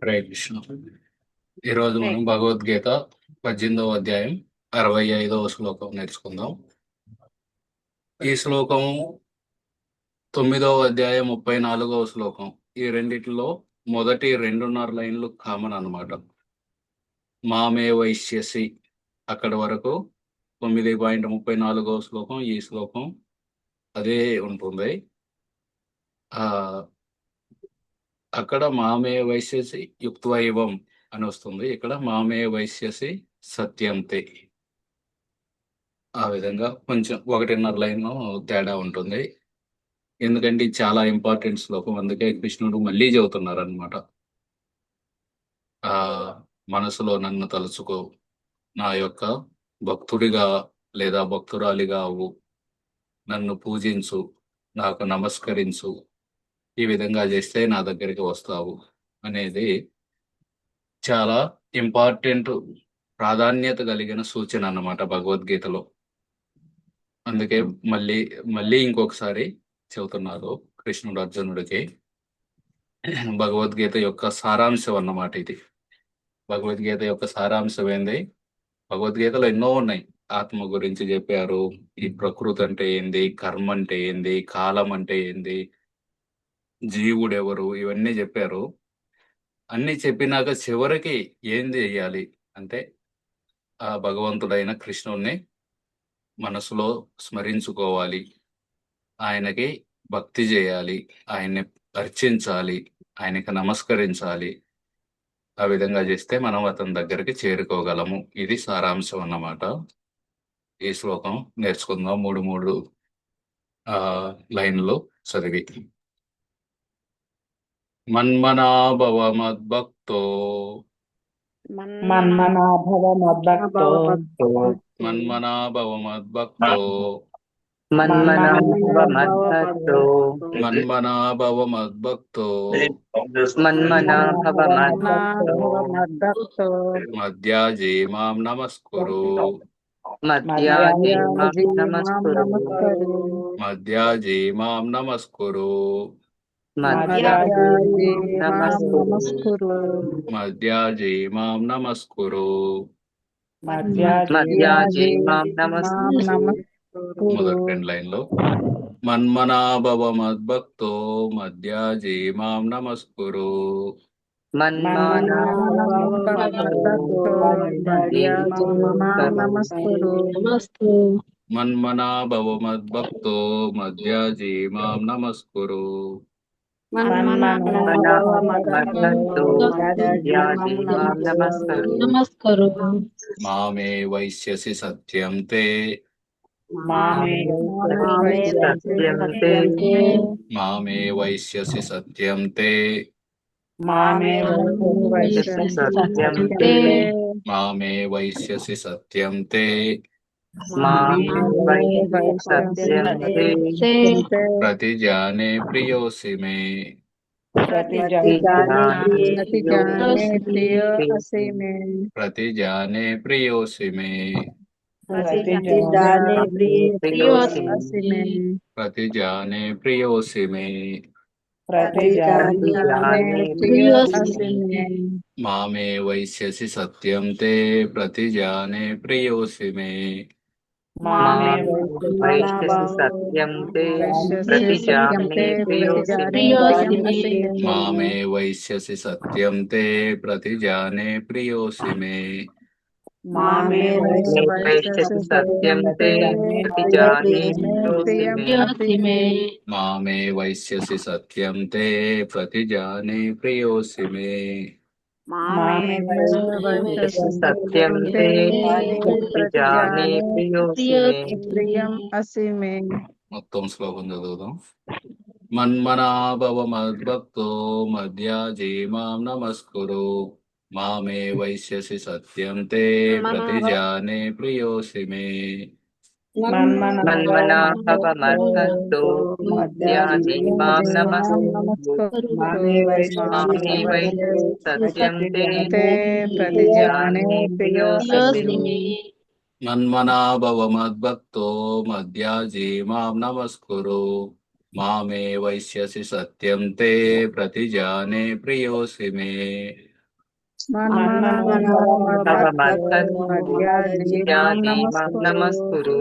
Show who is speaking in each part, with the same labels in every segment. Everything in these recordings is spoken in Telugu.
Speaker 1: హరే కృష్ణ. ఈరోజు మనం భగవద్గీత 18వ అధ్యాయం 65వ శ్లోకం నేర్చుకుందాం. ఈ శ్లోకం 9వ అధ్యాయం 34వ శ్లోకం. ఈ రెండిట్లో మొదటి 2.5 లైన్లు కామన్ అన్నమాట. మామే వైశ్యసి అక్కడి వరకు 9.34వ శ్లోకం ఈ శ్లోకం అదే ఉంటుంది. అక్కడ మామే వైశ్యసి యుక్త్వైవం అని వస్తుంది. ఇక్కడ మామే వైశ్యసి సత్యంతే. ఆ విధంగా కొంచెం 1.5 లైన్ తేడా ఉంటుంది. ఎందుకంటే ఇది చాలా ఇంపార్టెంట్ శ్లోకం. అందుకే కృష్ణుడు మళ్ళీ చెబుతున్నారనమాట. మనసులో నన్ను తలుచుకో, నా యొక్క భక్తుడిగా లేదా భక్తురాలిగా అవ్వు, నన్ను పూజించు, నాకు నమస్కరించు, ఈ విధంగా చేస్తే నా దగ్గరికి వస్తావు అనేది చాలా ఇంపార్టెంట్, ప్రాధాన్యత కలిగిన సూచన అన్నమాట భగవద్గీతలో. అందుకే మళ్ళీ మళ్ళీ ఇంకొకసారి చెబుతున్నారు కృష్ణుడు అర్జునుడికి. భగవద్గీత యొక్క సారాంశం అన్నమాట ఇది. భగవద్గీత యొక్క సారాంశం ఏంది? భగవద్గీతలో ఎన్నో ఉన్నాయి. ఆత్మ గురించి చెప్పారు, ఈ ప్రకృతి అంటే ఏంది, కర్మ అంటే ఏంది, కాలం అంటే ఏంది, జీవుడెవరు, ఇవన్నీ చెప్పారు. అన్ని చెప్పినాక చివరికి ఏం చేయాలి అంటే ఆ భగవంతుడైన కృష్ణుడిని మనసులో స్మరించుకోవాలి, ఆయనకి భక్తి చేయాలి, ఆయన్ని అర్చించాలి, ఆయనకి నమస్కరించాలి. ఆ విధంగా చేస్తే మనం అతని దగ్గరికి చేరుకోగలము. ఇది సారాంశం అన్నమాట. ఈ శ్లోకం నేర్చుకుందాం 3 లైన్లు చదివి. మన్మనాభవ మద్భక్తో
Speaker 2: మన్మనాభవ మద్భక్తో
Speaker 1: మన్మనాభవ మద్భక్తో
Speaker 2: మన్మనాభవ మద్భక్తో
Speaker 1: మన్మనాభవ మద్భక్తో
Speaker 2: మన్మనాభవ మద్భక్తో
Speaker 1: మధ్యాజీ మాం నమస్కురు
Speaker 2: మధ్యాజీ మాం నమస్కురు
Speaker 1: మధ్యాజీ మాం నమస్కురు
Speaker 2: మధ్యాజీ నమస్కురు
Speaker 1: మధ్యాజీ మాం నమస్కురు.
Speaker 2: మధ్యాజీ మాం నమస్కురు.
Speaker 1: మొదటి 2 లైన్లు మన్మనాభవ మద్భక్తో మధ్యాజీ మాం నమస్కురు.
Speaker 2: మన్మనాభవ మద్భక్తో మధ్యాజీ మాం నమస్కురు.
Speaker 1: మన్మనాభవ మద్భక్తో మధ్యాజీ మాం నమస్కురు.
Speaker 2: మన్మనాభవ మద్భక్తో మధ్యాజీ మాం నమస్కురు.
Speaker 1: మామే వైశ్యసి సత్యం తే
Speaker 2: మామే సత్యం తే
Speaker 1: మామే వైశ్యసి సత్యం తే
Speaker 2: మామే సత్యం తే
Speaker 1: మామే వైశ్యసి సత్యం తే
Speaker 2: మామే సత్యం తే
Speaker 1: ప్రతిజానే ప్రియోసి మే ప్రతిజానే ప్రియోసి మే ప్రతిజానే ప్రియోసి మే మామే వైశ్యసి సత్యం తే ప్రతిజానే ప్రియోసి మే
Speaker 2: మామే సత్యం తే ప్రతిజానే ప్రియోసి మే
Speaker 1: మామే వైశ్యసి సత్యం తే ప్రతిజానే ప్రియోసి మే
Speaker 2: మామే సత్యం తే ప్రతిజానే ప్రియోసి మే
Speaker 1: మామే వైశ్యసి సత్యం తే ప్రతిజానే ప్రియోసి మే
Speaker 2: మామే సత్యం తే ప్రతిజానే ప్రియోసి మే.
Speaker 1: మొత్తం శ్లోకం చదువుదాం. మన్మనాభవ మద్భక్తో మధ్యాజీ మాం నమస్కురు మామే వైశ్యసి సత్యం తే ప్రతిజానే ప్రియోసి మే
Speaker 2: మన్మనాభవ మద్భక్తో మధ్యాజీ మాం నమస్కురు మామే సత్యం తే ప్రతిజానే ప్రియోసి మే.
Speaker 1: మన్మనాభవ మద్భక్తో మధ్యాజీ మాం నమస్కురు మామే వైశ్యసి సత్యం తే ప్రతిజానే ప్రియోసి మే.
Speaker 2: మన్మనో
Speaker 3: తవ
Speaker 2: మద్భక్తో మద్యాజీ మాం
Speaker 3: మాం
Speaker 2: నమస్కురు.
Speaker 3: నమస్కురు.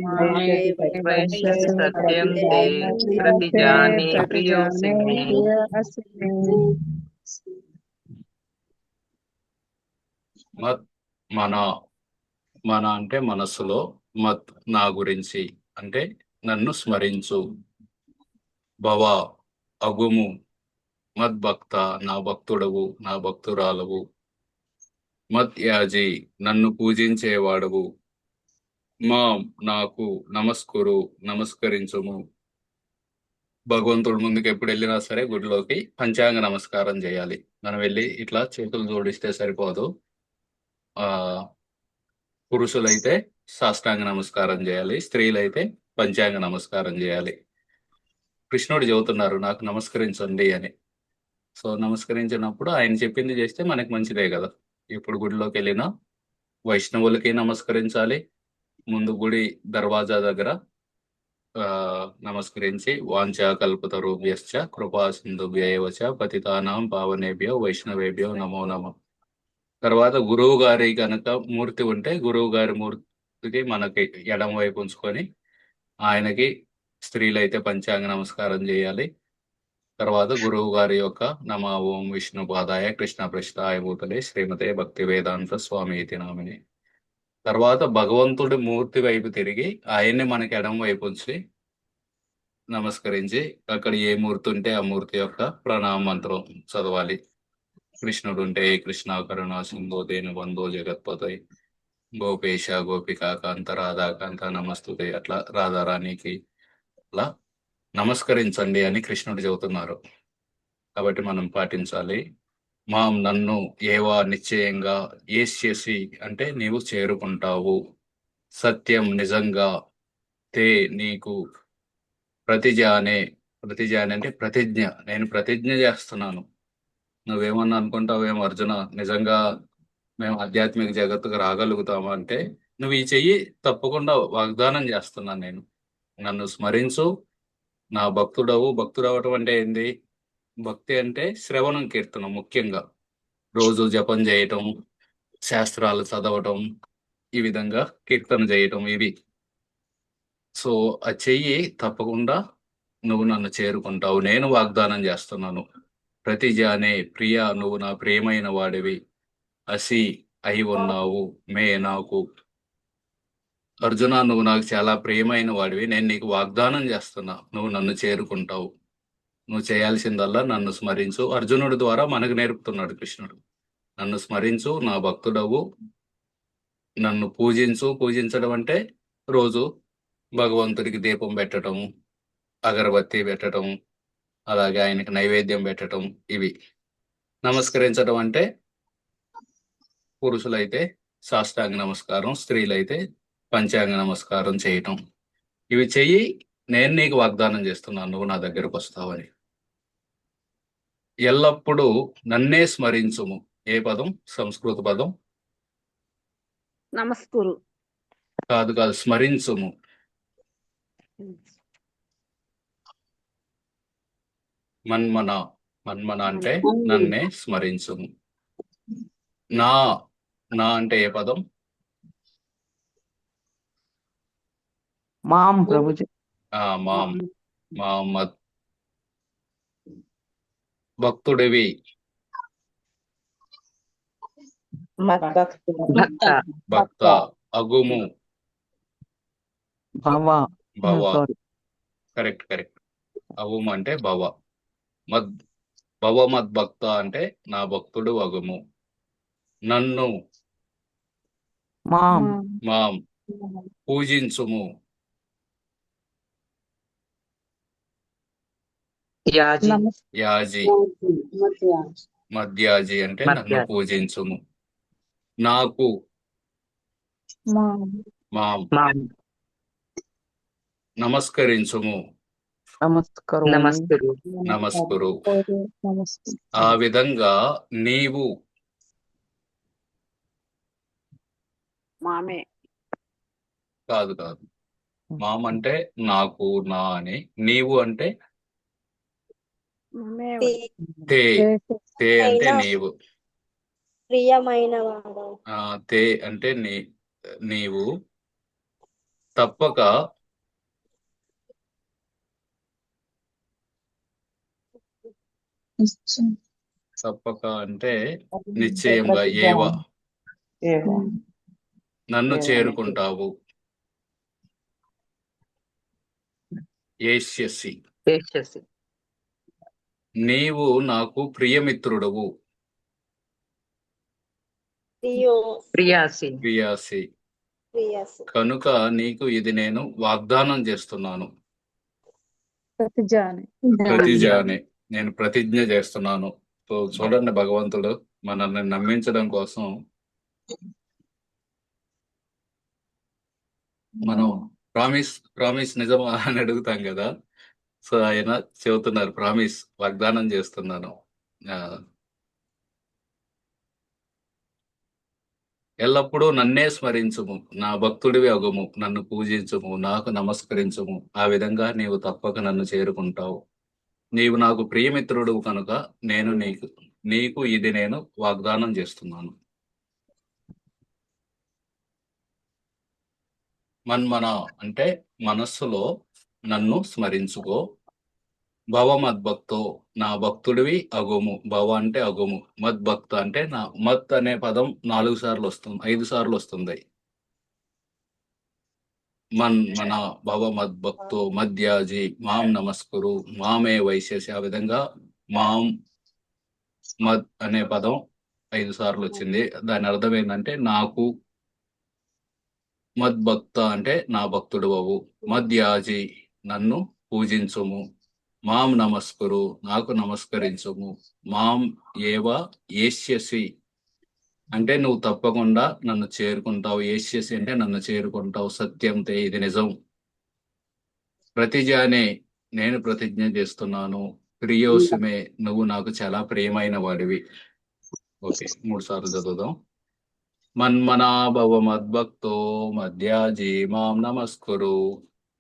Speaker 2: మామే
Speaker 3: వైశ్యసి
Speaker 2: వైశ్యసి
Speaker 3: సత్యం
Speaker 2: సత్యం
Speaker 3: తే
Speaker 2: తే
Speaker 3: ప్రతిజానే ప్రియోసి
Speaker 2: ప్రతిజానే
Speaker 3: మే.
Speaker 2: ప్రియోసి మే.
Speaker 1: మత్ మన మన అంటే మనస్సులో, మత్ నా గురించి అంటే నన్ను స్మరించు, భవ అగుము, మద్భక్త నా భక్తుడవు నా భక్తురాలవు, మత్ యాజి నన్ను పూజించేవాడవు, మాం నాకు నమస్కురు నమస్కరించుము. భగవంతుడి ముందుకు ఎప్పుడు వెళ్ళినా సరే గుడిలోకి పంచాంగ నమస్కారం చేయాలి. మనం వెళ్ళి ఇట్లా చేతులు జోడిస్తే సరిపోదు. ఆ పురుషులైతే సాష్టాంగ నమస్కారం చేయాలి, స్త్రీలైతే పంచాంగ నమస్కారం చేయాలి. కృష్ణుడు చెబుతున్నారు నాకు నమస్కరించండి అని. సో నమస్కరించినప్పుడు ఆయన చెప్పింది చేస్తే మనకి మంచిదే కదా. ఇప్పుడు గుడిలోకి వెళ్ళినా వైష్ణవులకి నమస్కరించాలి. ముందు గుడి దర్వాజా దగ్గర నమస్కరించి వాంఛా కల్పతరుభ్యశ్చ కృపా సింధుభ్యైవ చ పతితానాం పావనేభ్యో వైష్ణవేభ్యో నమో నమః. తర్వాత గురువు గారి కనుక మూర్తి ఉంటే గురువు గారి మూర్తికి మనకి ఎడమ వైపు ఉంచుకొని ఆయనకి స్త్రీలైతే పంచాంగ నమస్కారం చేయాలి. తర్వాత గురువు గారి యొక్క నమా ఓం విష్ణు పాదాయ కృష్ణ పృష్ఠాయ భూతలే శ్రీమతే భక్తి వేదాంత స్వామి ఇతి నామిని. తర్వాత భగవంతుడి మూర్తి వైపు తిరిగి ఆయన్ని మనకి ఎడమ వైపు ఉంచి నమస్కరించి అక్కడ ఏ మూర్తి ఉంటే ఆ మూర్తి యొక్క ప్రణామ మంత్రం చదవాలి. కృష్ణుడు ఉంటే కృష్ణ కరుణ సింధో దేని బంధో జగత్పతై గోపేశ గోపికా కాంత రాధాకాంత నమస్తుతే అట్లా రాధారాణికి అట్లా నమస్కరించండి అని కృష్ణుడు చెబుతున్నారు. కాబట్టి మనం పాటించాలి. మాం నన్ను ఏవా నిశ్చయంగా ఏస్యసి అంటే నీవు చేరుకుంటావు, సత్యం నిజంగా, తే నీకు, ప్రతిజానే అంటే ప్రతిజ్ఞ, నేను ప్రతిజ్ఞ చేస్తున్నాను. నువ్వేమన్నా అనుకుంటావేమో అర్జున, నిజంగా మేము ఆధ్యాత్మిక జగత్తుకు రాగలుగుతాము అంటే నువ్వు ఈ చెయ్యి తప్పకుండా వాగ్దానం చేస్తున్నాను నేను. నన్ను స్మరించు, నా భక్తుడవు. భక్తుడవటం అంటే ఏంది? భక్తి అంటే శ్రవణం కీర్తనం, ముఖ్యంగా రోజు జపం చేయటం, శాస్త్రాలు చదవటం, ఈ విధంగా కీర్తన చేయటం ఇవి. సో ఆ చెయ్యి తప్పకుండా నువ్వు నన్ను చేరుకుంటావు, నేను వాగ్దానం చేస్తున్నాను. ప్రతిజానే ప్రియ నువ్వు నా ప్రియమైన వాడివి, అసి అయి ఉన్నావు, మే నాకు, అర్జున నువ్వు నాకు చాలా ప్రియమైన వాడివి, నేను నీకు వాగ్దానం చేస్తున్నా నువ్వు నన్ను చేరుకుంటావు. నువ్వు చేయాల్సిందల్లా నన్ను స్మరించు. అర్జునుడి ద్వారా మనకు నేర్పుతున్నాడు కృష్ణుడు. నన్ను స్మరించు, నా భక్తుడవు, నన్ను పూజించు. పూజించడం అంటే రోజు భగవంతుడికి దీపం పెట్టడం, అగరబత్తి పెట్టడం, అలాగే ఆయనకి నైవేద్యం పెట్టడం ఇవి. నమస్కరించడం అంటే పురుషులైతే సాష్టాంగ నమస్కారం, స్త్రీలైతే పంచాంగ నమస్కారం చేయటం. ఇవి చెయ్యి, నేను నీకు వాగ్దానం చేస్తున్నాను నువ్వు నా దగ్గరకు వస్తావని. ఎల్లప్పుడూ నన్నే స్మరించుము. ఏ పదం? సంస్కృత పదం
Speaker 2: నమస్కురు.
Speaker 1: కాదు, స్మరించుము. మన్మన అంటే నన్నే స్మరించుము. నా అంటే ఏ పదం?
Speaker 3: మాం ప్రభుజీ.
Speaker 1: మాం మహమ్మద్. భక్తుడివి, భక్త. అగుము, భవ. కరెక్ట్. అగుము అంటే భవ. భవ మద్భక్త అంటే నా భక్తుడు అగుము. నన్ను మాం పూజించుము. యాజి మధ్యాజి అంటే నన్ను పూజించుము. నాకు మాం నమస్కరించుము. నమస్కురు. ఆ విధంగా నీవు
Speaker 2: మామే
Speaker 1: కాదు మాం అంటే నాకు, నా అని. నీవు అంటే
Speaker 2: మమేవ
Speaker 1: తే.
Speaker 2: తే
Speaker 1: తే అంటే
Speaker 4: అయినా
Speaker 1: నీవు.
Speaker 4: ప్రియమైన వాడు.
Speaker 1: తే అంటే నీవు తప్పక తప్పక అంటే నిశ్చయంగా ఏవా నన్ను చేరుకుంటావు. ఏష్యసి
Speaker 3: ఏష్యసి
Speaker 1: నీవు నాకు ప్రియమిత్రుడవు.
Speaker 4: ప్రియో
Speaker 3: ప్రియాసి
Speaker 1: ప్రియాసి
Speaker 4: ప్రియసి.
Speaker 1: కనుక నీకు ఇది నేను వాగ్దానం చేస్తున్నాను.
Speaker 2: ప్రతిజాని
Speaker 1: ప్రతిజానే నేను ప్రతిజ్ఞ చేస్తున్నాను. సో చూడండి, భగవంతుడు మనల్ని నమ్మించడం కోసం మనం ప్రామిస్ నిజమా అని అడుగుతాం కదా. సో ఆయన చెబుతున్నారు, ప్రామిస్ వాగ్దానం చేస్తున్నాను. ఆ, ఎల్లప్పుడూ నన్నే స్మరించుము, నా భక్తుడివి అగుము, నన్ను పూజించుము, నాకు నమస్కరించుము. ఆ విధంగా నీవు తప్పక నన్ను చేరుకుంటావు. నీవు నాకు ప్రియమిత్రుడు కనుక నేను నీకు ఇది నేను వాగ్దానం చేస్తున్నాను. మన్మన అంటే మనస్సులో నన్ను స్మరించుకో. భవ మద్భక్తో నా భక్తుడివి అగుము. భవ అంటే అగుము, మద్భక్త అంటే నా. మత్ అనే పదం 4 సార్లు వస్తుంది, 5 సార్లు వస్తుంది. మన్మన భవ మద్భక్తో మధ్యాజి మాం నమస్కురు మామే వైశ్యసి. ఆ విధంగా మాం మద్ అనే పదం 5 సార్లు వచ్చింది. దాని అర్థం ఏంటంటే నాకు. మద్భక్త అంటే నా భక్తుడు అవు. మధ్యాజి నన్ను పూజించుము. మాం నమస్కురు నాకు నమస్కరించుము. మాం ఏవ ఏష్యసి అంటే నువ్వు తప్పకుండా నన్ను చేరుకుంటావు. ఏష్యసి అంటే నన్ను చేరుకుంటావు. సత్యంతే ఇది నిజం. ప్రతిజానే నేను ప్రతిజ్ఞ చేస్తున్నాను. ప్రియోసిమే నువ్వు నాకు చాలా ప్రియమైన వాడివి. ఓకే, 3 సార్లు చదువుదాం. మన్మనా భవ మద్భక్తో మధ్యాజీ మాం నమస్కురు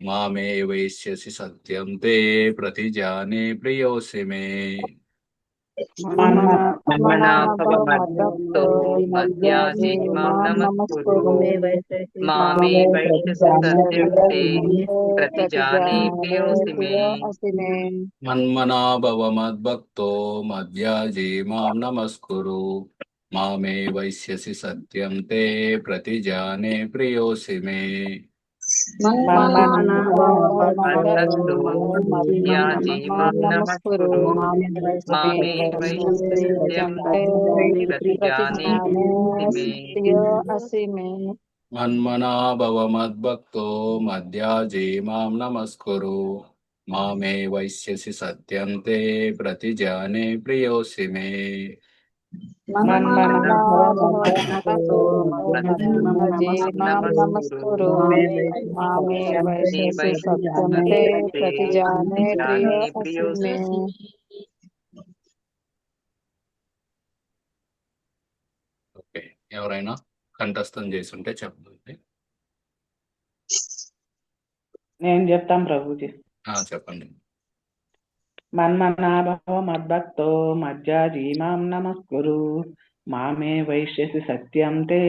Speaker 1: మామే వైశ్యసి సత్యం తే ప్రతిజానే ప్రియోసి మే.
Speaker 3: మన్మనాభవ మద్భక్తో మధ్యాజీ మాం నమస్కురు మామే వైశ్యసి సత్యం తే ప్రతిజానే ప్రియోసి మే.
Speaker 1: మన్మనా భవ మద్భక్తో మధ్యాజీ మాం నమస్కురు మామే వైశ్యసి సత్యం తే ప్రతిజానే ప్రియోసి మే.
Speaker 3: మద్భక్తో మధ్యాజీ మాం నమస్కురు మామే వైశ్యసి సత్యం తే ప్రతిజానే ప్రియోసి మే.
Speaker 1: మన్మనా భవ మద్భక్తో మధ్యాజీ మాం నమస్కురు మామే వైశ్యసి సత్యం తే ప్రతిజానే ప్రియోసి మే.
Speaker 3: మన్మనాభవ మద్భక్తో నమస్కురు మామే వైశ్యసి సత్యం తే ప్రతిజానే ప్రియోసి మే.
Speaker 1: ఓకే, ఎవరైనా కంఠస్థం చేసుంటే చెప్పండి.
Speaker 5: నేను చెప్తాను ప్రభుజీ.
Speaker 1: చెప్పండి.
Speaker 5: మన్మనాభవ మద్భక్తో మధ్యాజీ మాం నమస్కురు మామే వైశ్యసి సత్యం తే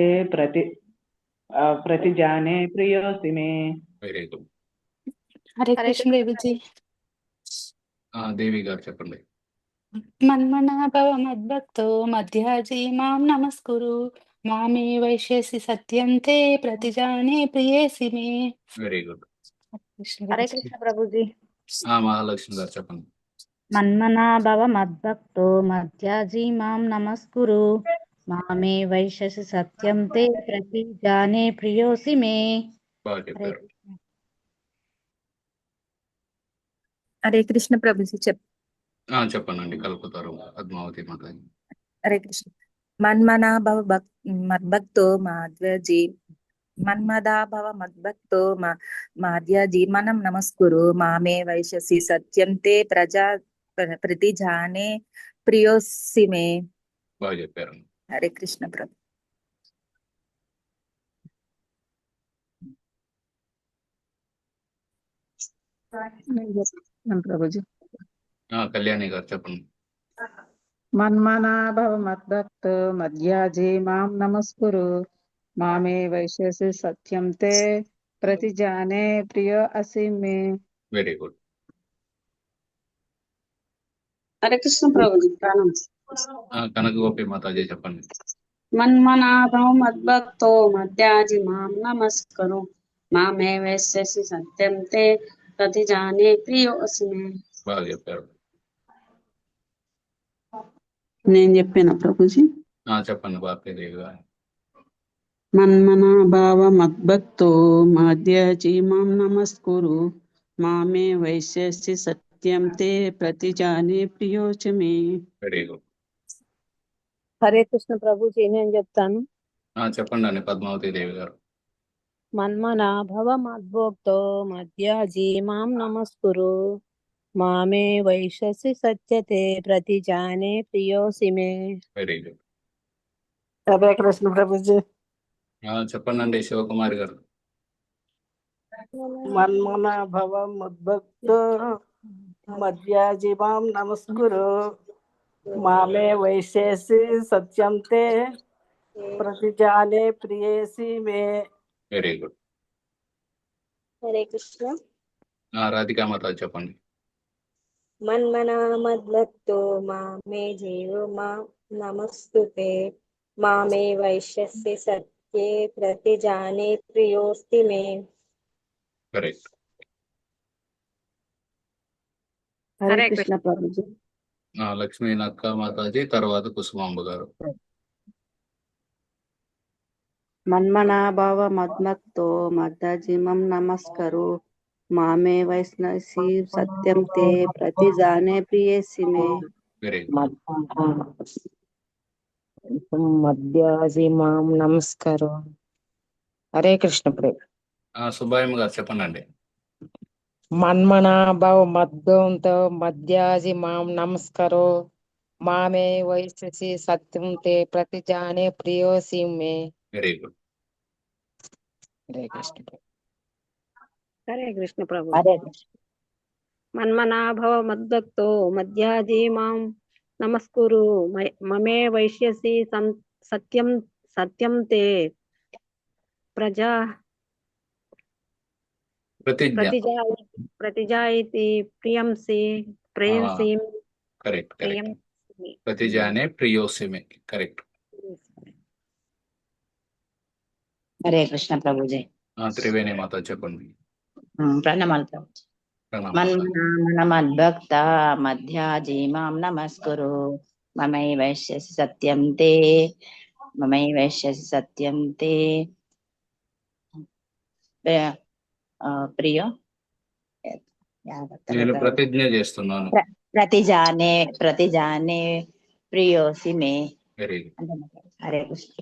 Speaker 5: ప్రతిజానే ప్రియోసి మే.
Speaker 1: Very good.
Speaker 6: హరే కృష్ణ ప్రభుజీ.
Speaker 1: దేవి గారు చెప్పండి.
Speaker 6: మన్మనాభవ మద్భక్తో మధ్యాజీ మాం నమస్కురు మామే వైశ్యసి సత్యం తే ప్రతిజానే ప్రియేసి మే.
Speaker 1: Very good.
Speaker 2: హరే కృష్ణ ప్రభుజీ.
Speaker 1: మహాలక్ష్మి గారు చెప్పండి.
Speaker 7: మన్మనాభవ మద్భక్తో మధ్యాజీ మాం నమస్కురు మామే వైశ్యసి సత్యం తే ప్రతిజానే ప్రియోసి మే.
Speaker 1: బాగా చెప్పారు.
Speaker 8: హరే కృష్ణ ప్రభుజీ.
Speaker 1: చెప్పండి, కలుపుతారు పద్మావతి మాత.
Speaker 8: హరే కృష్ణ. మన్మనాభవ మద్భక్తో మాధ్యాజీ మన్మదాభవ మద్భక్తో మాధ్యాజీ మనం నమస్కురు మామే వైశ్యసి సత్యం తే ప్రతిజానే ప్రియోసి మే.
Speaker 1: బాగా చెప్పారు.
Speaker 8: హరే కృష్ణ ప్రభు.
Speaker 3: నేను చెప్తాను ప్రభుజీ.
Speaker 1: కళ్యాణి గారు చెప్పండి.
Speaker 3: మన్మనా భవ మద్భక్తో మధ్యాజీ మాం నమస్కురు మామే వైశ్యసి సత్యం తే ప్రతిజానే ప్రియో అసి మే.
Speaker 1: Very good.
Speaker 9: హరే కృష్ణ ప్రభుజీ ప్రణామం.
Speaker 1: కనక గోపి మాతాజీ చెప్పండి.
Speaker 9: మన్మనాభవ మద్భక్తో మధ్యాజి మాం నమస్కరు మామే వైశ్యసి సత్యం తే ప్రతిజానే ప్రియోసి మే.
Speaker 1: బాగా చెప్పారు.
Speaker 9: నేను చెప్పాను ప్రభుజీ.
Speaker 1: చెప్పండి భారతీదేవి గారు.
Speaker 9: మన్మనాభావ మద్భక్తో మధ్యాజి మాం నమస్కురు మామే వైశ్యసి సత్యం తే ప్రతిజానే ప్రియోసి మే.
Speaker 1: Very good.
Speaker 2: హరే కృష్ణ ప్రభుజీ నేను చెప్తాను.
Speaker 1: చెప్పండి అండి పద్మావతి దేవి గారు.
Speaker 2: మన్మనా భవ మద్భోక్తో మధ్యాజీ మాం నమస్కురు మామే వైశ్యసి సత్యతే ప్రతిజానే ప్రియోసి మే.
Speaker 1: Very good.
Speaker 3: హరే కృష్ణ ప్రభుజీ.
Speaker 1: చెప్పండి అండి శివకుమారి గారు.
Speaker 3: మన్మన భవ మద్భక్తో మధ్యాజీ మాం నమస్కురు మామే వైశ్యసి సత్యం తే ప్రతిజానే ప్రియేసి మే.
Speaker 1: Very good.
Speaker 4: హరే కృష్ణ.
Speaker 1: రాధికా మాత చెప్పండి.
Speaker 4: మన్మనా మద్భక్తో మామే జీవో మా నమస్తుతే మామే వైశ్యసి సత్యే ప్రతిజానే ప్రియోస్తి మే.
Speaker 1: కరెక్ట్.
Speaker 3: హరే కృష్ణ ప్రభుజీ.
Speaker 1: లక్ష్మీ నక్క మాతాజీ, తర్వాత కుసుమాంబ గారు.
Speaker 7: మన్మనా భవ మద్భక్తో మధ్యాజీ మాం నమస్కరు మామే వైష్ణసి సత్యం తే ప్రతిజానే ప్రియేసి మే.
Speaker 1: Very good.
Speaker 10: మధ్యాజీ మాం నమస్కారం. హరే కృష్ణ ప్రభు.
Speaker 1: సుబ్బాయమ్మ గారు చెప్పండి అండి.
Speaker 10: మన్మనా భవ మద్భక్తో మధ్యాజీ మాం నమస్కారో మామే వైశ్యసి సత్యం తే ప్రతిజానే ప్రియోసి మే.
Speaker 1: Very good.
Speaker 10: హరే కృష్ణ ప్రభు.
Speaker 2: హరే కృష్ణ ప్రభు.
Speaker 10: హరే కృష్ణ.
Speaker 2: మన్మనా భవ మద్భక్తో మధ్యాజీ మాం నమస్కురు మమే వైశ్యసి సత్యం సత్యం తే ప్రతిజాయితి ప్రియంసి ప్రేయసి.
Speaker 1: కరెక్ట్. ప్రతిజానే ప్రియోసి మే. కరెక్ట్.
Speaker 7: హరే కృష్ణ ప్రభుజీ.
Speaker 1: త్రివేణి మాత చెప్పండి.
Speaker 7: ప్రణామాలు ప్రభుజీ. మన్మనా మద్భక్త మధ్యాజీ మాం నమస్కురు మమై వైశ్యసి సత్యం తే ప్రియో
Speaker 1: నేను ప్రతిజ్ఞ చేస్తున్నాను.
Speaker 7: ప్రతిజానే ప్రియోసి మే.
Speaker 1: Very good.
Speaker 7: హరే కృష్ణ.